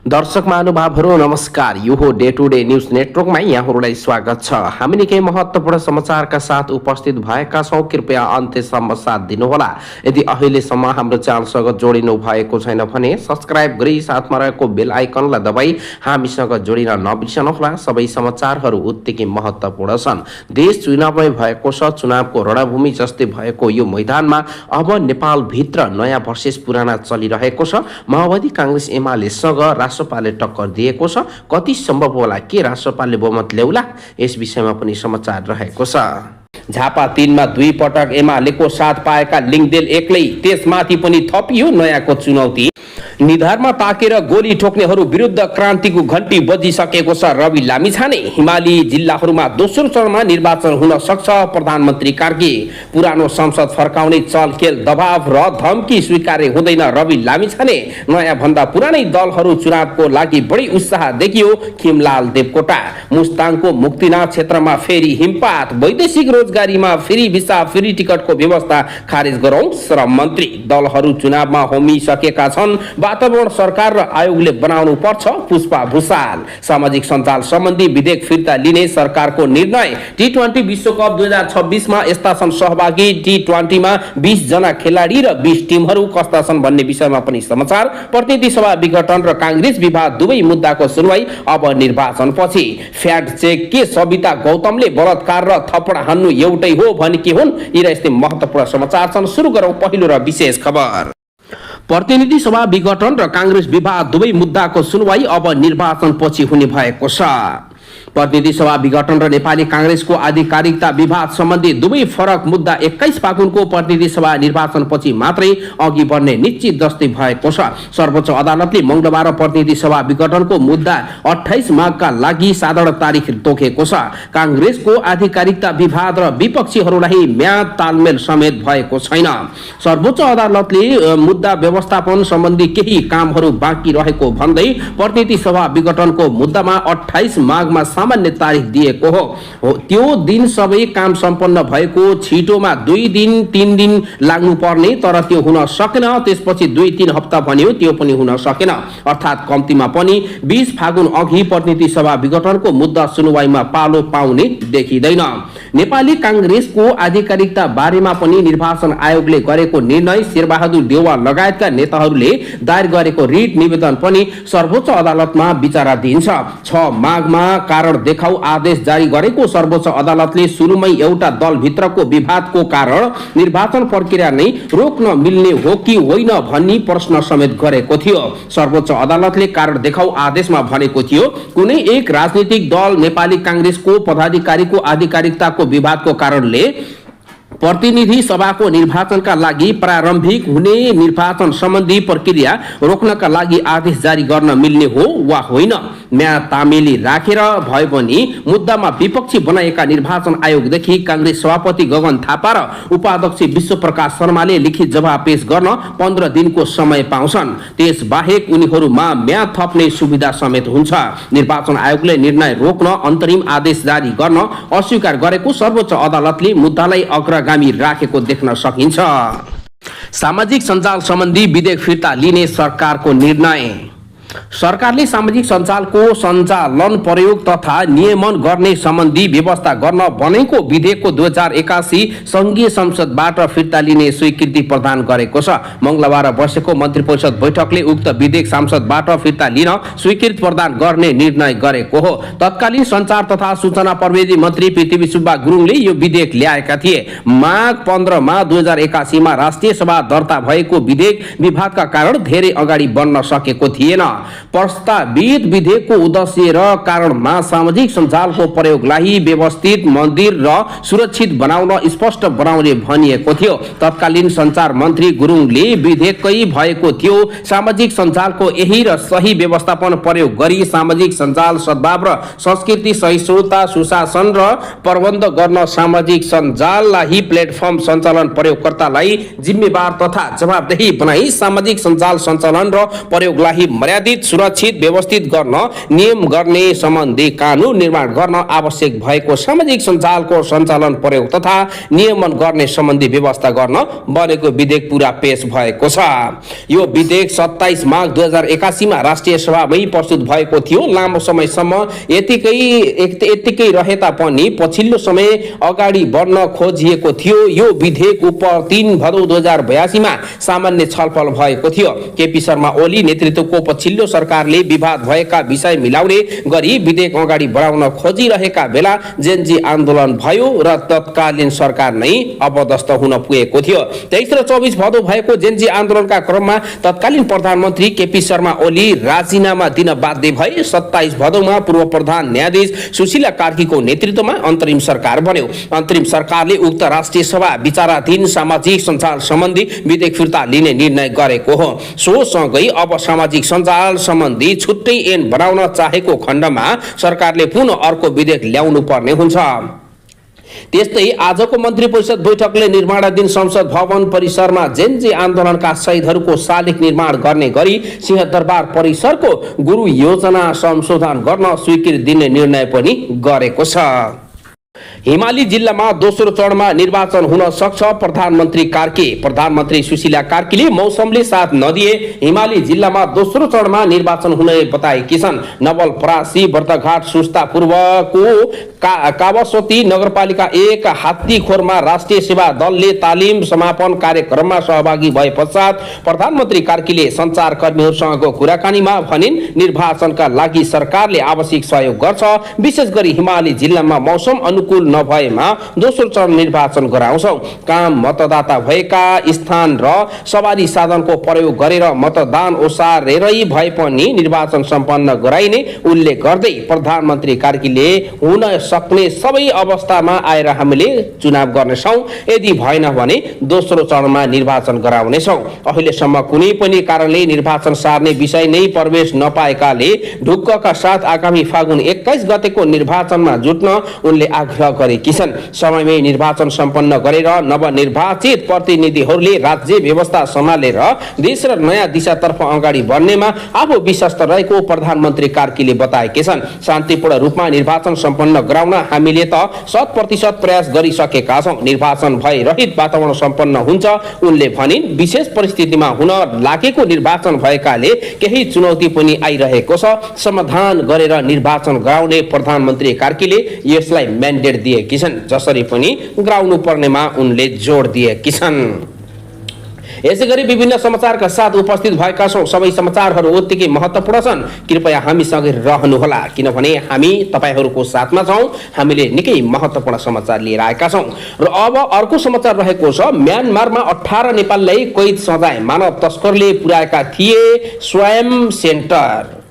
दर्शक महानुभावहरू नमस्कार। यो हो डे टु डे न्यूज नेटवर्कमा यहाँहरूलाई स्वागत छ। हामी निकै महत्त्वपूर्ण समाचारका साथ उपस्थित भएका छौँ। कृपया अन्त्यसम्म साथ दिनुहोला। यदि अहिलेसम्म हाम्रो च्यानलसँग जोडिनु भएको छैन भने सब्स्क्राइब गरी साथमा रहेको बेल आइकनलाई दबाई हामीसँग जोडिन नबिर्सनुहोला। सबै समाचारहरू उत्तिकै महत्त्वपूर्ण छन्। देश चुनावमै भएको छ। चुनावको रणभूमि जस्तै भएको यो मैदानमा अब नेपालभित्र नयाँ भर्सेस पुराना चलिरहेको छ। माओवादी काङ्ग्रेस एमालेसँग राष्ट्रपालले टक्कर दिएको छ। कति सम्भव होला के राष्ट्रपालले बहुमत ल्याउला, यस विषयमा पनि समाचार रहेको छ। झापा 3 मा 2 पटक एमालेको साथ पाएका लिङदेल एक्लै, त्यसमाथि पनि थपियो नयाँको चुनौती। निधारमा ताकेर गोली ठोक्नेहरू विरुद्ध क्रान्तिको घण्टी बजिसकेको छ। रवि लामिछाने हिमाली जिल्लाहरूमा दोस्रो चरणमा निर्वाचन हुन सक्छ। प्रधानमन्त्री कार्की पुरानो संसद फर्काउने चलखेल, दबाव र धम्की स्वीकार्य हुँदैन। रवि लामिछाने नयाँ भन्दा पुरानै दलहरू चुनावको लागि बढी उत्साह देखियो। खिमलाल देवकोटा मुस्ताङको मुक्तिनाथ क्षेत्रमा फेरि हिमपात। वैदेशिक रोजगारीमा फेरि भिसा फ्री टिकटको व्यवस्था खारेज गरौं श्रम मन्त्री। दलहरू चुनावमा होमिसकेका छन्। वातावरण सरकार र आयोगले बनाउनु पर्छ। पुष्पा भूषाल सामाजिक सञ्जाल सम्बन्धी विधेयक फिर्ता लिने सरकारको निर्णय। टी20 विश्वकप 2026 मा यस्ता छन् सहभागी। टी20 मा 20 जना खेलाडी र 20 टिमहरू कस्ता छन् भन्ने विषयमा पनि समाचार। प्रतिनिधि सभा विघटन र कांग्रेस विवाद दुवै मुद्दाको सुनवाई अब निर्वाचनपछि। फ्याक्ट चेक के सविता गौतमले बलात्कार र थप्पड हान्नु एउटै हो भनेकी हुन्। यी र यस्तै महत्त्वपूर्ण समाचार छन्। सुरु गरौं पहिलो र विशेष खबर। प्रतिनिधि सभा विघटन र कांग्रेस विवाद दुवै मुद्दाको सुनवाई अब निर्वाचनपछि हुने भएको छ। प्रतिनिधि सभा विघटन र नेपाली कांग्रेसको आधिकारिकता विवाद सम्बन्धी दुवै फरक मुद्दा 21 फागुनको प्रतिनिधि सभा निर्वाचनपछि मात्रै अघि बढ्ने निश्चित जस्तै भएको छ। सर्वोच्च अदालतले मंगलबार प्रतिनिधि सभा विघटनको मुद्दा 28 माघका लागि साधारण तारिख तोकेको छ। कांग्रेसको आधिकारिकता विवाद र विपक्षीहरूलाई म्याद तालमेल समेत भएको छैन। सर्वोच्च अदालतले मुद्दा व्यवस्थापन सम्बन्धी केही कामहरू बाँकी रहेको भन्दै प्रतिनिधि सभा विघटनको मुद्दामा 28 माघमा सामान्य तारिख दिएको हो। त्यो दिन सबै काम सम्पन्न भएको। छिटोमा 2 दिन 3 दिन लाग्नु पर्ने, तर त्यो हुन सकेन। त्यसपछि 2-3 हप्ता भन्यो, त्यो पनि हुन सकेन। अर्थात् कम्तीमा पनि 20 फागुन अघि प्रतिनिधि सभा विघटनको मुद्दा सुनवाईमा पालो पाउने देखिँदैन। नेपाली कांग्रेसको आधिकारिकता बारेमा पनि निर्वाचन आयोगले गरेको निर्णय, शेरबहादुर देउवा लगायतका नेताहरूले दायर गरेको रिट निवेदन पनि सर्वोच्च अदालतमा विचाराधीन छ। 6 माघमा कारण देखाउ आदेश जारी गरेको सर्वोच्च अदालतले सुरुमै एउटा दलभित्रको विवादको कारण निर्वाचन प्रक्रिया नै रोक्न मिल्ने हो कि होइन भन्ने प्रश्न समेत गरेको थियो। सर्वोच्च अदालतले कारण देखाउ आदेशमा भनेको थियो, कुनै एक राजनीतिक दल नेपाली कांग्रेसको पदाधिकारीको आधिकारिकताको विवादको कारणले प्रतिनिधि सभाको निर्वाचनका लागि प्रारम्भिक हुने निर्वाचन सम्बन्धी प्रक्रिया रोक्नका लागि आदेश जारी गर्न मिल्ने हो वा होइन। म्याद तामेली राखेर भए पनि मुद्दामा विपक्षी बनाएका निर्वाचन आयोगदेखि कांग्रेस सभापति गगन थापा र उपाध्यक्ष विश्वप्रकाश शर्माले लिखित जवाब पेश गर्न 15 दिनको समय पाउँछन्। त्यसबाहेक उनीहरूमा म्याद थप्ने सुविधा समेत हुन्छ। निर्वाचन आयोगले निर्णय रोक्न अन्तरिम आदेश जारी गर्न अस्वीकार गरेको सर्वोच्च अदालतले मुद्दालाई अग्रगामी राखेको देख्न सकिन्छ। सामाजिक सञ्जाल सम्बन्धी विधेयक फिर्ता लिने सरकारको निर्णय। सरकारले सामाजिक सञ्जालको सञ्चालन, प्रयोग तथा नियमन गर्ने सम्बन्धी व्यवस्था गर्न बनेको विधेयकको 2081 संघीय संसदबाट फिर्ता लिने स्वीकृति प्रदान गरेको छ। मंगलबार बसेको मन्त्री परिषद बैठकले उक्त विधेयक संसदबाट फिर्ता लिन स्वीकृति प्रदान गर्ने निर्णय गरेको हो। तत्कालीन सञ्चार तथा सूचना प्रविधि मन्त्री पृथ्वी सुब्बा गुरुङले यो विधेयक ल्याएका थिए। माघ 15 मा 2081 मा राष्ट्रिय सभा दर्ता भएको विधेयक विवादका कारण धेरै अगाडि बढ्न सकेको थिएन। प्रस्तावित विधेयकको उद्देश्य र कारणमा सामाजिक सञ्जालको प्रयोगलाई व्यवस्थित, मन्दिर र सुरक्षित बनाउन स्पष्ट बनाउने भनिएको थियो। तत्कालीन सञ्चार मन्त्री गुरुङले विधेयककै भएको थियो, सामाजिक सञ्जालको यही र सही व्यवस्थापन प्रयोग गरी सामाजिक सञ्जाल सद्भाव र संस्कृति, सहिष्णुता, सुशासन र प्रबन्ध गर्न सामाजिक सञ्जाललाई प्लेटफर्म सञ्चालन प्रयोगकर्तालाई जिम्मेवार तथा जवाबदेही बनाई सामाजिक सञ्जाल सञ्चालन र प्रयोगलाई मर्यादित सञ्चालित सुरक्षित व्यवस्थित गर्न नियम गर्ने सम्बन्धी कानून निर्माण गर्न आवश्यक भएको सामाजिक सञ्जालको सञ्चालन प्रयोग तथा नियमन गर्ने सम्बन्धी व्यवस्था गर्न बनेको विधेयक पुरा पेश भएको छ। यो विधेयक 27 माघ 2081 मा राष्ट्रिय सभामै प्रस्तुत भएको थियो। लामो समयसम्म यतिकै रहे तापनि पछिल्लो समय अगाडि बढ्न खोजिएको थियो। यो विधेयक उप 3 भदौ 2082 मा सामान्य छलफल भएको थियो। केपी शर्मा ओली नेतृत्वको पछिल्लो सरकारले विवाद भएका विषय मिलाउने गरी विधेयक अगाडि बढाउन खोजिरहेका बेला जेनजी आन्दोलन भयो र तत्कालीन सरकार नै अपदस्थ हुन पुगेको थियो। 23 र 24 भदौ भएको जेनजी आन्दोलनका क्रममा तत्कालीन प्रधानमन्त्री केपी शर्मा ओली राजीनामा दिन बाध्य भए। 27 भदौमा पूर्व प्रधान न्यायाधीश सुशीला कार्कीको नेतृत्वमा अन्तरिम सरकार बन्यो। अन्तरिम सरकारले उक्त राष्ट्रिय सभा विचाराधीन सामाजिक सञ्जाल सम्बन्धी विधेयक फिर्ता लिने निर्णय गरेको हो। सो सँगै अब सामाजिक सञ्जाल सम्बन्धी छुट्टै ऐन बनाउन चाहेको खण्डमा सरकारले पुनः अर्को विधेयक ल्याउनु पर्ने हुन्छ। त्यस्तै आजको मन्त्री परिषद बैठकले निर्माणाधीन संसद भवन परिसरमा जेनजी आन्दोलनका शहीदहरूको शालिग निर्माण गर्ने गरी सिंहदरबार परिसरको गुरु योजना संशोधन गर्न स्वीकृति दिने निर्णय पनि गरेको छ। हिमाली जिल्लामा दोस्रो चरणमा निर्वाचन हुन सक्छ प्रधानमन्त्री कार्की। प्रधानमन्त्री सुशीला कार्कीले मौसमले साथ नदिए हिमाली जिल्लामा दोस्रो चरणमा निर्वाचन हुने बताएकी छन्। नवलपरासी बर्दघाट सुस्ता पूर्वको कावसती नगरपालिका 1 हात्तीखोरमा राष्ट्रिय सेवा दलले तालिम समापन कार्यक्रममा सहभागी भए पश्चात प्रधानमन्त्री कार्कीले सञ्चारकर्मीहरूसँगको कुराकानीमा भनिन् निर्वाचनका लागि सरकारले आवश्यक सहयोग गर्छ। विशेष गरी हिमाली जिल्लामा मौसम अनुकूल नभएमा दोस्रो चरण निर्वाचन गराउँछौं। काम मतदाता भएका स्थान र सवारी साधनको प्रयोग गरेर मतदान ओसारेरै भए पनि निर्वाचन सम्पन्न गराइने उल्लेख गर्दै प्रधानमन्त्री कार्कीले हुन सक्ने सबै अवस्थामा आएर हामीले चुनाव गर्नेछौं। यदि भएन भने दोस्रो चरणमा निर्वाचन गराउनेछौं। अहिलेसम्म कुनै पनि कारणले निर्वाचन सार्ने विषय नै प्रवेश नपाएकाले ढुक्कका साथ आगामी फागुन 21 गतेको निर्वाचनमा जुट्न उनले आग्रह गरेकी छन्। समयमै निर्वाचन सम्पन्न गरेर नवनिर्वाचित प्रतिनिधिहरूले राज्य व्यवस्था सम्हालेर देश र नयाँ दिशातर्फ अगाडि बढ्नेमा आफू विश्वस्त रहेको प्रधानमन्त्री कार्कीले बताएका छन्। शान्तिपूर्ण रूपमा निर्वाचन सम्पन्न गराउन हामीले त 100% प्रयास गरिसकेका छौं। निर्वाचन भय रहित वातावरण सम्पन्न हुन्छ उनले भनिन्। विशेष परिस्थितिमा हुन लागेको निर्वाचन भएकाले केही चुनौती पनि आइरहेको छ। समाधान गरेर निर्वाचन गराउने प्रधानमन्त्री कार्कीले यसलाई म्यान्डेट दिएकी छन्। जसरी पनि गराउनु पर्नेमा उनले जोड दिएकी छन्। यसैगरी विभिन्न समाचारका साथ उपस्थित भएका छौं। सबै समाचारहरू उत्तिकै महत्त्वपूर्ण छन्। कृपया हामीसँगै रहनुहोला किनभने हामी तपाईहरूको साथमा छौं। हामीले निकै महत्त्वपूर्ण समाचार लिएर आएका छौं र अब अर्को समाचार रहेको छ। म्यानमारमा 18 नेपालीलाई कैद सजाय मानव तस्करले पुर्याएका थिए स्वयं सेन्टर।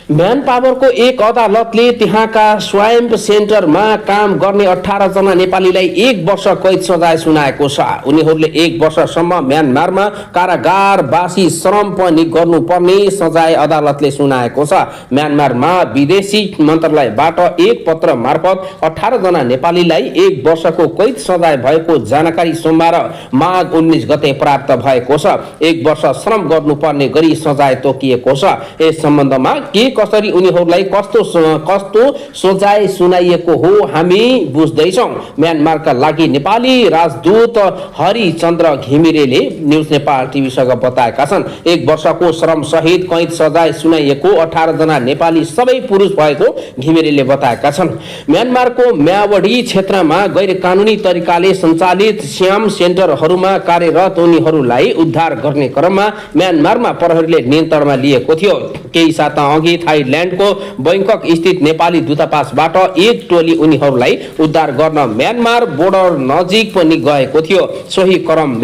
म्यान पावरको एक अदालतले त्यहाँका स्वयं सेन्टरमा काम गर्ने 18 जना नेपालीलाई 1 वर्ष कैद सजाय सुनाएको छ। उनीहरूले 1 वर्षसम्म म्यानमारमा कारागारवासी श्रम पनि गर्नुपर्ने सजाय अदालतले सुनाएको छ। म्यानमारमा विदेशी मन्त्रालयबाट एक पत्र मार्फत 18 जना नेपालीलाई 1 वर्षको कैद सजाय भएको जानकारी सोमबार माघ 19 गते प्राप्त भएको छ। 1 वर्ष श्रम गर्नुपर्ने गरी सजाय तोकिएको छ। यस सम्बन्धमा के कसरी उनीहरूलाई कस्तो सजाय सुनाइएको हो हामी बुझ्दैछौं। म्यानमारका लागि नेपाली राजदूत हरिचन्द्र घिमिरेले न्यूज नेपाल टिभीसँग बताएका छन्। 1 वर्षको श्रम सहित कैद सजाय सुनाइएको 18 जना नेपाली सबै पुरुष भएको घिमिरेले बताएका छन्। म्यानमारको म्यावडी क्षेत्रमा गैर कानूनी तरिकाले सञ्चालित श्याम सेन्टरहरूमा कार्यरत उनीहरूलाई उद्धार गर्ने क्रममा म्यानमारमा प्रहरीले नियन्त्रणमा लिएको थियो। केही साता अघि थाइल्यान्डको बैंकक स्थित नेपाली दूतावासबाट एक टोली उनीहरूलाई उद्धार गर्न म्यानमार बोर्डर नजिक पनि गएको थियो। सोही क्रम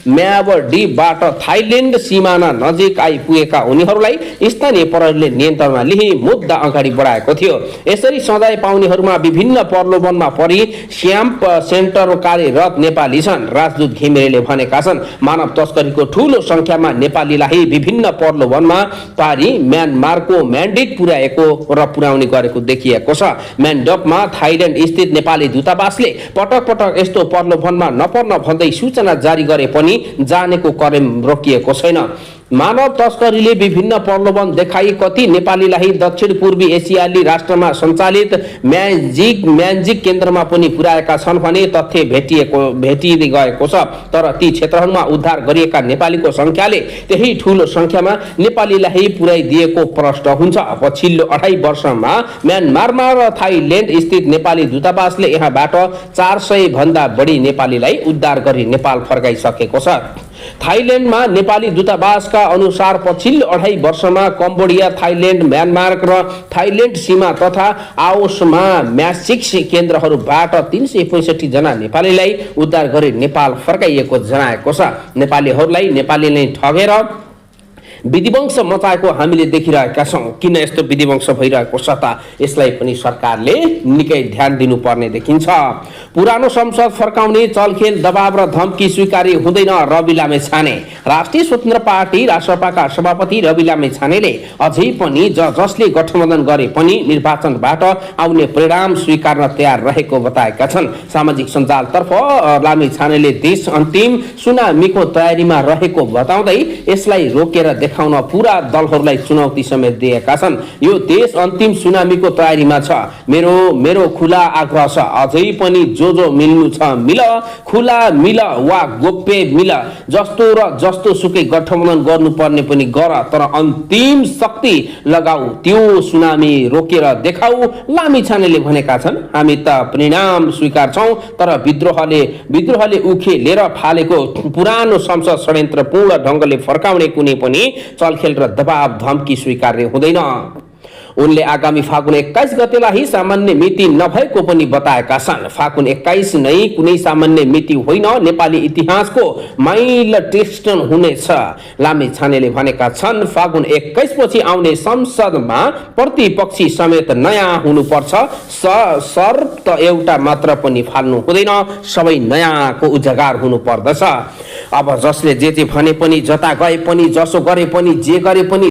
म्यावडीबाट थाइल्यान्ड सिमाना नजिक आइपुगेका उनीहरूलाई स्थानीय प्रहरीले नियन्त्रणमा लिई मुद्दा अगाडि बढाएको थियो। यसरी सजाय पाउनेहरूमा विभिन्न प्रलोभनमा परि श्याम सेन्टर कार्यरत नेपाली छन्। राजदूत घिमिरेले भनेका छन् मानव तस्करीको ठूलो संख्यामा नेपालीलाई विभिन्न प्रलोभनमा पारी म्यानमारको म्यान्डेट पुर्याएको र पुर्याउने गरेको देखिएको छ। म्यान्डपमा थाइल्यान्ड स्थित नेपाली दूतावासले पटक पटक यस्तो प्रलोभनमा नपर्न भन्दै सूचना जारी गरे पनि जानेको कदम रोकिएको छैन। मानव तस्करीले विभिन्न प्रलोभन देखाई कति नेपालीलाई दक्षिण पूर्वी एसियाली राष्ट्रमा सञ्चालित म्याजिक केन्द्रमा पनि पुर्याएका छन् भने तथ्य भेटिगएको छ। तर ती क्षेत्रहरूमा उद्धार गरिएका नेपालीको संख्याले त्यही ठूलो संख्यामा नेपालीलाई पुर्याइदिएको प्रश्न हुन्छ। पछिल्लो 2.5 वर्षमा म्यानमारमा र थाइल्याण्ड स्थित नेपाली दूतावासले यहाँबाट 400 भन्दा बढी नेपालीलाई उद्धार गरी नेपाल फर्काइसकेको छ। थाइल्याण्डमा नेपाली दूतावासका अनुसार पछिल्लो 2.5 वर्षमा कम्बोडिया, थाइल्याण्ड, म्यानमार र थाइल्याण्ड सीमा तथा आओसमा म्याजिक केन्द्रहरूबाट 365 जना नेपालीलाई उद्धार गरी नेपाल फर्काइएको जनाएको छ। नेपालीहरूलाई नेपालीले ठगेर विधिवंश मचाएको हामीले देखिरहेका छौँ। किन यस्तो विधिवंश भइरहेको छ त यसलाई पनि सरकारले निकै ध्यान दिनुपर्ने देखिन्छ। पुरानो संसद फर्काउने चलखेल, दबाव र धम्की स्वीकार्य हुँदैन रवि लामिछाने। राष्ट्रिय स्वतन्त्र पार्टी रासपाका सभापति रवि लामिछानेले अझै पनि जसले गठबन्धन गरे पनि निर्वाचनबाट आउने परिणाम स्वीकार्न तयार रहेको बताएका छन्। सामाजिक सञ्जालतर्फ लामिछानेले देश अन्तिम सुनामीको तयारीमा रहेको बताउँदै यसलाई रोकेर देखाउन पूरा दलहरूलाई चुनौती समेत दिएका छन्। यो देश अन्तिम सुनामीको तयारीमा छ। मेरो खुला आग्रह छ, अझै पनि जो मिल्नु छ मिल, खुला मिल वा गोप्य मिल, जस्तो र जस्तो सुकै गठबन्धन गर्नुपर्ने पनि गर, तर अन्तिम शक्ति लगाऊ, त्यो सुनामी रोकेर देखाऊ लामिछानेले भनेका छन्। हामी त परिणाम स्वीकार्छौं, तर विद्रोहले उखेलेर फालेको पुरानो संसद षड्यन्त्रपूर्ण ढङ्गले फर्काउने कुनै पनि चलखेल र दबाव धम्की स्वीकार्य हुँदैन। उनले आगामी फागुन 21 गतेलाई सामान्य मिति नभएको पनि बताएका छन्। फागुन 21 नै कुनै सामान्य मिति होइन, नेपाली इतिहासको माइलस्टोन हुनेछ लामिछानेले भनेका छन्। फागुन 21 पछि आउने संसदमा प्रतिपक्षी समेत नयाँ हुनुपर्छ। शर्त एउटा मात्र पनि फाल्नु हुँदैन, सबै नयाँको उजागर हुनु पर्दछ। अब जसले जे भने पनि, जता गए पनि, जसो गरे पनि, जे गरे पनि